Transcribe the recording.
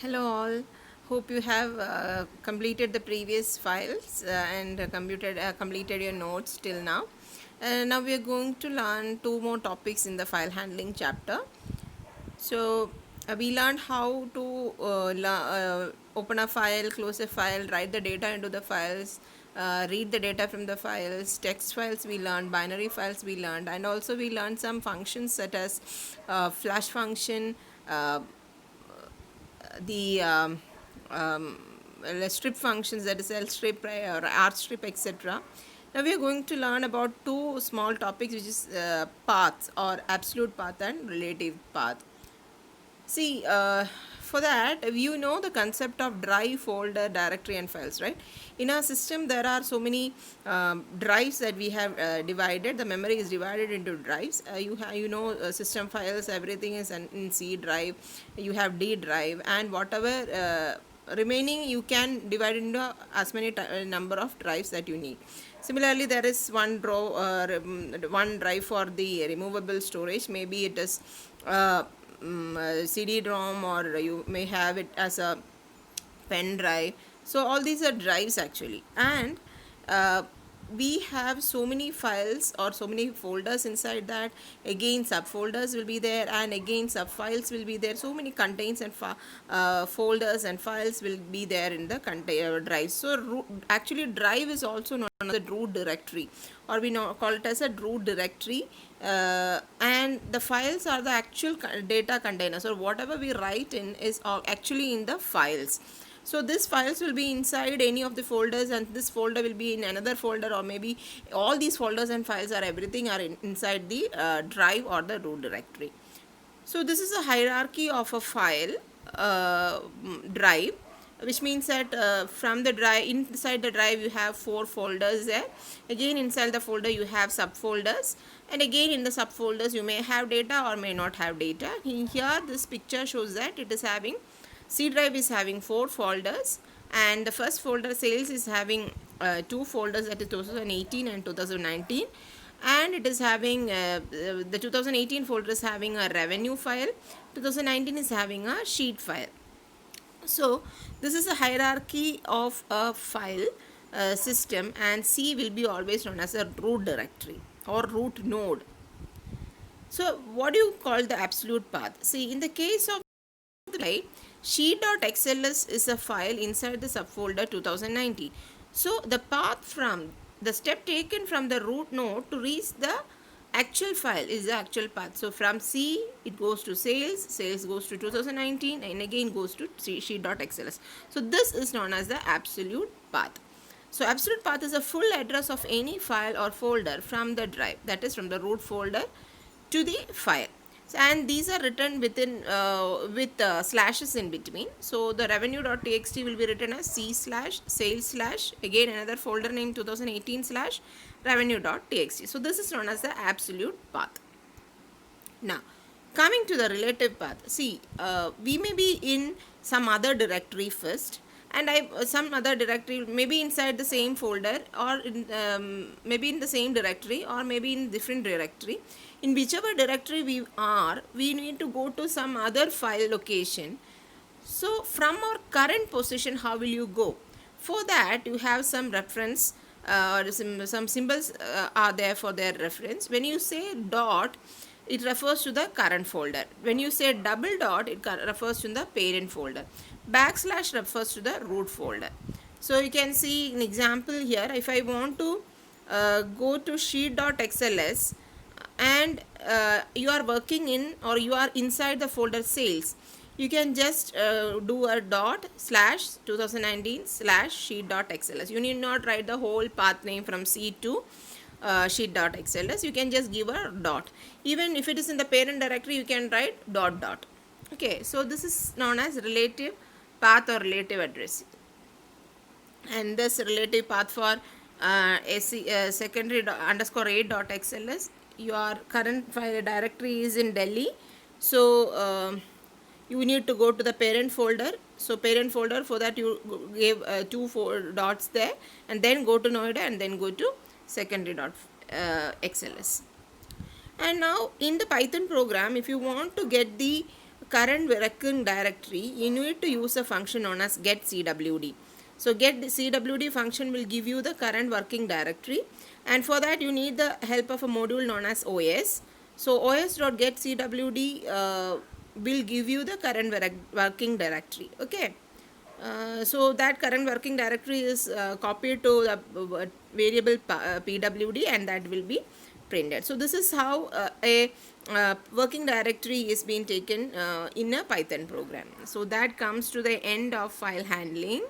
Hello all. Hope you have completed the previous files and completed your notes till now. Now we are going to learn two more topics in the file handling chapter. So we learned how to open a file, close a file, write the data into the files, read the data from the files, text files we learned, binary files we learned, and also we learned some functions such as flash function, uh, the strip functions, that is L strip or R strip, etc. Now we are going to learn about two small topics, which is paths or absolute path and relative path. See, for that, you know the concept of drive, folder, directory, and files, right? In our system, there are so many drives that we have divided. The memory is divided into drives. System files, everything is in C drive. You have D drive, and whatever remaining, you can divide into as many number of drives that you need. Similarly, there is one drive for the removable storage. Maybe it is CD-ROM, or you may have it as a pen drive. So all these are drives actually, and uh, we have so many files or so many folders inside that. Again, subfolders will be there, and again subfiles will be there. So many contains and folders and files will be there in the drive. So actually drive is also known as the root directory, or we call it as a root directory. And the files are the actual data containers, or whatever we write in is actually in the files. So these files will be inside any of the folders, and this folder will be in another folder, or maybe all these folders and files are everything are inside the drive or the root directory. So this is a hierarchy of a file drive, which means that from the drive, inside the drive you have 4 folders there. Again, inside the folder you have subfolders, and again in the subfolders you may have data or may not have data. In here this picture shows that it is having C drive is having 4 folders, and the first folder sales is having 2 folders, that is 2018 and 2019, and it is having the 2018 folder is having a revenue file, 2019 is having a sheet file. So this is a hierarchy of a file system, and C will be always known as a root directory or root node. So what do you call the absolute path? See, in the case of the sheet.xls is a file inside the subfolder 2019. So the path from the step taken from the root node to reach the actual file is the actual path. So from C it goes to sales goes to 2019, and again goes to sheet.xls. So this is known as the absolute path. So absolute path is a full address of any file or folder from the drive, that is from the root folder to the file. And these are written within with slashes in between. So the revenue.txt will be written as C slash sales slash, again another folder name 2018 slash revenue.txt. So this is known as the absolute path. Now coming to the relative path, see, we may be in some other directory first, and some other directory, maybe inside the same folder, or maybe in the same directory, or maybe in different directory. In whichever directory we are, we need to go to some other file location. So from our current position, how will you go? For that, you have some reference, or some symbols are there for their reference. When you say dot, it refers to the current folder. When you say double dot, it refers to the parent folder. Backslash refers to the root folder. So you can see an example here. If I want to go to sheet.xls, and you are working in, or you are inside the folder sales, you can just do a dot slash 2019 slash sheet.xls. You need not write the whole path name from C to sheet.xls. You can just give a dot. Even if it is in the parent directory, you can write dot dot. Okay, so this is known as relative path or relative address. And this relative path for secondary underscore a.xls, your current file directory is in Delhi. So you need to go to the parent folder. So parent folder, for that you give 2 dots there, and then go to Noida, and then go to secondary xls. And now in the Python program, if you want to get the current working directory, you need to use a function known as getCwd. So getCwd function will give you the current working directory, and for that you need the help of a module known as OS. So os.getCwd will give you the current working directory. Okay. So that current working directory is copied to the variable pwd, and that will be printed. So this is how a working directory is being taken in a Python program. So that comes to the end of file handling.